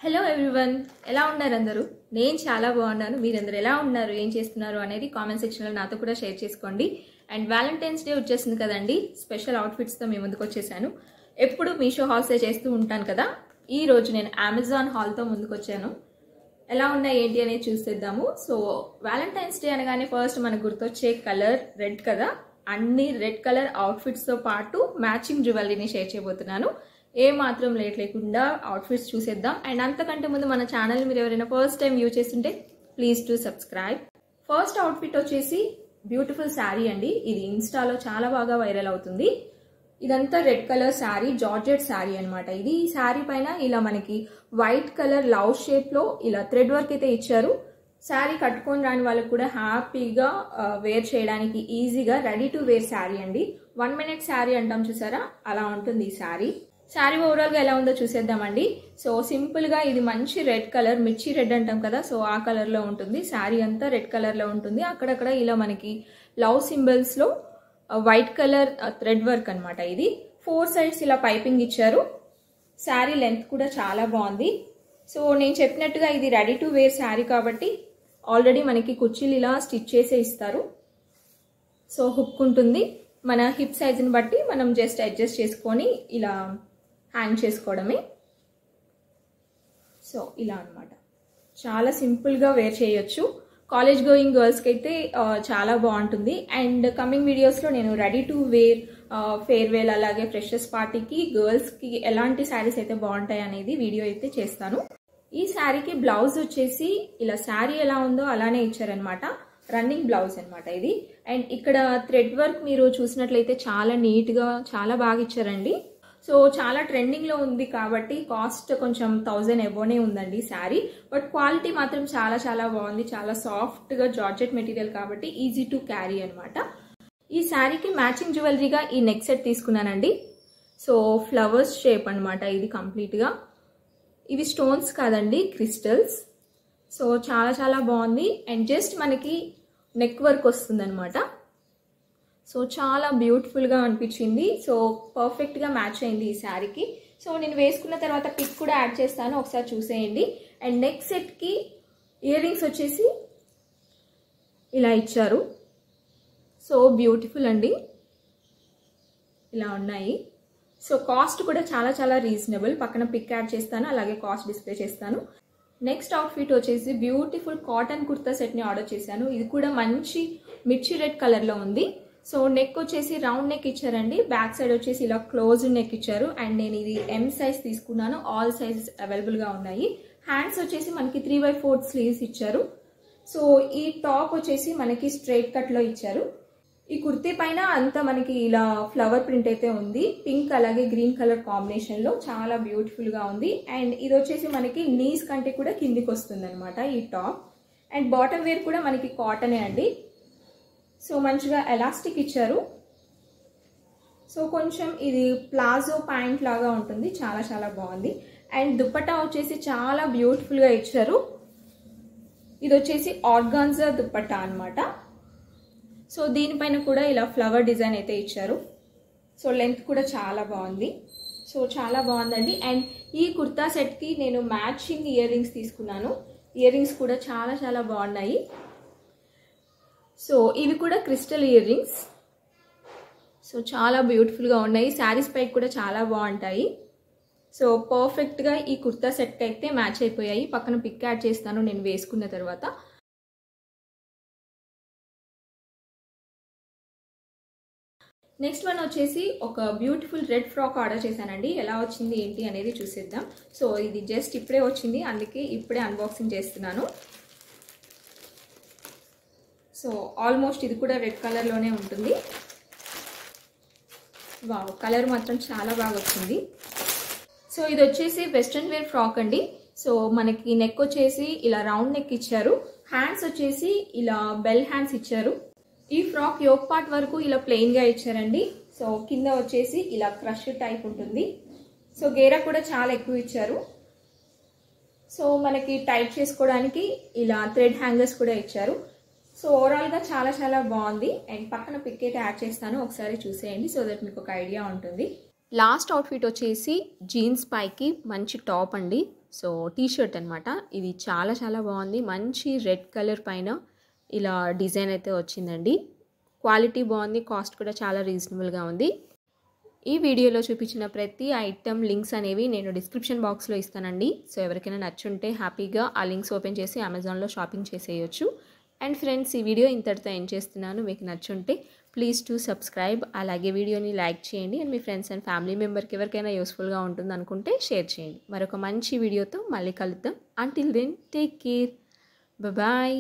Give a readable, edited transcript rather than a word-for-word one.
Hello everyone, ఎలా ఉన్నారు అందరూ? నేను చాలా బాగున్నాను. మీరందరూ ఎలా ఉన్నారు, ఏం చేస్తున్నారు అనేది కామెంట్ సెక్షన్లో నాతో కూడా షేర్ చేసుకోండి. అండ్ వ్యాలంటైన్స్ డే వచ్చేసింది కదండి, స్పెషల్ అవుట్ఫిట్స్తో మీ ముందుకు వచ్చేసాను. ఎప్పుడు మీషో హాల్సే చేస్తూ ఉంటాను కదా, ఈ రోజు నేను అమెజాన్ హాల్తో ముందుకు వచ్చాను. ఎలా ఉన్నాయి ఏంటి అనేది చూసేద్దాము. సో వ్యాలంటైన్స్ డే అనగానే ఫస్ట్ మనకు గుర్తొచ్చే కలర్ రెడ్ కదా. అన్ని రెడ్ కలర్ అవుట్ఫిట్స్తో పాటు మ్యాచింగ్ జ్యువెలరీని షేర్ చేయబోతున్నాను. ఏ మాత్రం లేట్ లేకుండా అవుట్ఫిట్స్ చూసేద్దాం. అండ్ అంతకంటే ముందు మన ఛానల్ మీరు ఎవరైనా ఫస్ట్ టైం వ్యూ చేస్తుంటే please to subscribe. First outfit వచ్చేసి బ్యూటిఫుల్ శారీ అండి. ఇది ఇన్స్టాలో చాలా బాగా వైరల్ అవుతుంది. ఇదంతా red colour sari, georgette sari అనమాట. ఇది ఈ శారీ పైన ఇలా మనకి వైట్ కలర్ లవ్ షేప్ లో ఇలా థ్రెడ్ వర్క్ అయితే ఇచ్చారు. శారీ కట్టుకొని రాని వాళ్ళకి కూడా హ్యాపీగా వేర్ చేయడానికి ఈజీగా రెడీ టు వేర్ శారీ అండి. 1 minute శారీ అంటాం చూసారా, అలా ఉంటుంది ఈ శారీ. శారీ ఓవరాల్ గా ఎలా ఉందో చూసేద్దామండి. సో సింపుల్ గా ఇది మంచి రెడ్ కలర్, మిర్చి రెడ్ అంటాం కదా, సో ఆ కలర్ లో ఉంటుంది. శారీ అంతా రెడ్ కలర్ లో ఉంటుంది. అక్కడక్కడ ఇలా మనకి లవ్ సింబల్స్ లో వైట్ కలర్ థ్రెడ్ వర్క్ అనమాట. ఇది 4 sides ఇలా పైపింగ్ ఇచ్చారు. శారీ లెంత్ కూడా చాలా బాగుంది. సో నేను చెప్పినట్టుగా ఇది రెడీ టు వేర్ శారీ కాబట్టి ఆల్రెడీ మనకి కుర్చీలు ఇలా స్టిచ్ చేసే ఇస్తారు. సో హుక్ ఉంటుంది. మన హిప్ సైజుని బట్టి మనం జస్ట్ అడ్జస్ట్ చేసుకొని ఇలా హ్యాంగ్ చేసుకోవడమే. సో ఇలా అనమాట, చాలా సింపుల్గా వేర్ చేయొచ్చు. కాలేజ్ గోయింగ్ గర్ల్స్కి అయితే చాలా బాగుంటుంది. అండ్ కమింగ్ వీడియోస్లో నేను రెడీ టు వేర్, ఫేర్వెల్, అలాగే ఫ్రెషర్స్ పార్టీకి గర్ల్స్కి ఎలాంటి శారీస్ అయితే బాగుంటాయి అనేది వీడియో అయితే చేస్తాను. ఈ శారీకి బ్లౌజ్ వచ్చేసి ఇలా శారీ ఎలా ఉందో అలానే ఇచ్చారనమాట. రన్నింగ్ బ్లౌజ్ అనమాట ఇది. అండ్ ఇక్కడ థ్రెడ్ వర్క్ మీరు చూసినట్లయితే చాలా నీట్గా చాలా బాగా ఇచ్చారండి. సో చాలా ట్రెండింగ్లో ఉంది కాబట్టి కాస్ట్ కొంచెం 1000 ఎబోనే ఉందండి శారీ. బట్ క్వాలిటీ మాత్రం చాలా చాలా బాగుంది. చాలా సాఫ్ట్గా జార్జెట్ మెటీరియల్ కాబట్టి ఈజీ టు క్యారీ అనమాట. ఈ శారీకి మ్యాచింగ్ జ్యువెలరీగా ఈ నెక్ సెట్ తీసుకున్నానండి. సో ఫ్లవర్స్ షేప్ అనమాట ఇది కంప్లీట్గా. ఇవి స్టోన్స్ కాదండి, క్రిస్టల్స్. సో చాలా చాలా బాగుంది. అండ్ జస్ట్ మనకి నెక్ వర్క్ వస్తుంది అనమాట. సో చాలా బ్యూటిఫుల్గా అనిపించింది. సో పర్ఫెక్ట్గా మ్యాచ్ అయింది ఈ శారీకి. సో నేను వేసుకున్న తర్వాత పిక్ కూడా యాడ్ చేస్తాను, ఒకసారి చూసేయండి. అండ్ నెక్ సెట్కి ఇయర్ రింగ్స్ వచ్చేసి ఇలా ఇచ్చారు. సో బ్యూటిఫుల్ అండి, ఇలా ఉన్నాయి. సో కాస్ట్ కూడా చాలా చాలా రీజనబుల్. పక్కన పిక్ యాడ్ చేస్తాను, అలాగే కాస్ట్ డిస్ప్లే చేస్తాను. నెక్స్ట్ అవుట్ఫిట్ వచ్చేసి బ్యూటిఫుల్ కాటన్ కుర్తా సెట్ని ఆర్డర్ చేశాను. ఇది కూడా మంచి మిర్చి రెడ్ కలర్లో ఉంది. సో నెక్ వచ్చేసి రౌండ్ నెక్ ఇచ్చారండి. బ్యాక్ సైడ్ వచ్చేసి ఇలా క్లోజ్డ్ నెక్ ఇచ్చారు. అండ్ నేను ఇది M సైజ్ తీసుకున్నాను. ఆల్ సైజెస్ అవైలబుల్గా ఉన్నాయి. హ్యాండ్స్ వచ్చేసి మనకి 3/4 స్లీవ్స్ ఇచ్చారు. సో ఈ టాప్ వచ్చేసి మనకి స్ట్రైట్ కట్లో ఇచ్చారు. ఈ కుర్తీ పైన అంతా మనకి ఇలా ఫ్లవర్ ప్రింట్ అయితే ఉంది. పింక్ అలాగే గ్రీన్ కలర్ కాంబినేషన్ లో చాలా బ్యూటిఫుల్ గా ఉంది. అండ్ ఇది వచ్చేసి మనకి నీస్ కంటే కూడా కిందికి వస్తుంది అనమాట ఈ టాప్. అండ్ బాటమ్ వేర్ కూడా మనకి కాటనే అండి. సో మంచిగా ఎలాస్టిక్ ఇచ్చారు. సో కొంచెం ఇది ప్లాజో ప్యాంట్ లాగా ఉంటుంది, చాలా చాలా బాగుంది. అండ్ దుపట్టా వచ్చేసి చాలా బ్యూటిఫుల్ గా ఇచ్చారు. ఇది వచ్చేసి ఆర్గాన్జా దుపట్టా అనమాట. సో దీనిపైన కూడా ఇలా ఫ్లవర్ డిజైన్ అయితే ఇచ్చారు. సో లెంత్ కూడా చాలా బాగుంది. సో చాలా బాగుందండి. అండ్ ఈ కుర్తా సెట్కి నేను మ్యాచింగ్ ఇయర్ రింగ్స్ తీసుకున్నాను. ఇయర్ రింగ్స్ కూడా చాలా చాలా బాగున్నాయి. సో ఇవి కూడా క్రిస్టల్ ఇయర్ రింగ్స్. సో చాలా బ్యూటిఫుల్గా ఉన్నాయి. శారీస్ పైకి కూడా చాలా బాగుంటాయి. సో పర్ఫెక్ట్గా ఈ కుర్తా సెట్కి అయితే మ్యాచ్ అయిపోయాయి. పక్కన పిక్ యాడ్ చేస్తాను నేను వేసుకున్న తర్వాత. నెక్స్ట్ వన్ వచ్చేసి ఒక బ్యూటిఫుల్ రెడ్ ఫ్రాక్ ఆర్డర్ చేశానండి. ఎలా వచ్చింది ఏంటి అనేది చూసేద్దాం. సో ఇది జస్ట్ ఇప్పుడే వచ్చింది, అందుకే ఇప్పుడే అన్బాక్సింగ్ చేస్తున్నాను. సో ఆల్మోస్ట్ ఇది కూడా రెడ్ కలర్లోనే ఉంటుంది. వావ్, కలర్ మాత్రం చాలా బాగా వచ్చింది. సో ఇది వచ్చేసి వెస్ట్రన్ వేర్ ఫ్రాక్ అండి. సో మనకి నెక్ వచ్చేసి ఇలా రౌండ్ నెక్ ఇచ్చారు. హ్యాండ్స్ వచ్చేసి ఇలా బెల్ హ్యాండ్స్ ఇచ్చారు. ఈ ఫ్రాక్ యోక్ పార్ట్ వరకు ఇలా ప్లెయిన్ గా ఇచ్చారండి. సో కింద వచ్చేసి ఇలా క్రష్ టైప్ ఉంటుంది. సో గేరా కూడా చాలా ఎక్కువ ఇచ్చారు. సో మనకి టైట్ చేసుకోవడానికి ఇలా థ్రెడ్ హ్యాంగర్స్ కూడా ఇచ్చారు. సో ఓవరాల్ గా చాలా చాలా బాగుంది. అండ్ పక్కన పిక్ అయితే యాడ్ చేస్తాను, ఒకసారి చూసేయండి సో దట్ మీకు ఒక ఐడియా ఉంటుంది. లాస్ట్ అవుట్ఫిట్ వచ్చేసి జీన్స్ పైకి మంచి టాప్ అండి. సో టీ షర్ట్ అనమాట. ఇది చాలా చాలా బాగుంది. మంచి రెడ్ కలర్ పైన ఇలా డిజైన్ అయితే వచ్చిందండి. క్వాలిటీ బాగుంది, కాస్ట్ కూడా చాలా రీజనబుల్గా ఉంది. ఈ వీడియోలో చూపించిన ప్రతి ఐటమ్ లింక్స్ అనేవి నేను డిస్క్రిప్షన్ బాక్స్లో ఇస్తానండి. సో ఎవరికైనా నచ్చుంటే హ్యాపీగా ఆ లింక్స్ ఓపెన్ చేసి అమెజాన్లో షాపింగ్ చేసేయచ్చు. అండ్ ఫ్రెండ్స్, ఈ వీడియో ఇంతటితో ఎండ్ చేస్తున్నాను. మీకు నచ్చుంటే ప్లీజ్ టు సబ్స్క్రైబ్, అలాగే వీడియోని లైక్ చేయండి. అండ్ మీ ఫ్రెండ్స్ అండ్ ఫ్యామిలీ మెంబర్కి ఎవరికైనా యూస్ఫుల్గా ఉంటుంది అనుకుంటే షేర్ చేయండి. మరొక మంచి వీడియోతో మళ్ళీ కలుద్దాం. Until then take care, bye.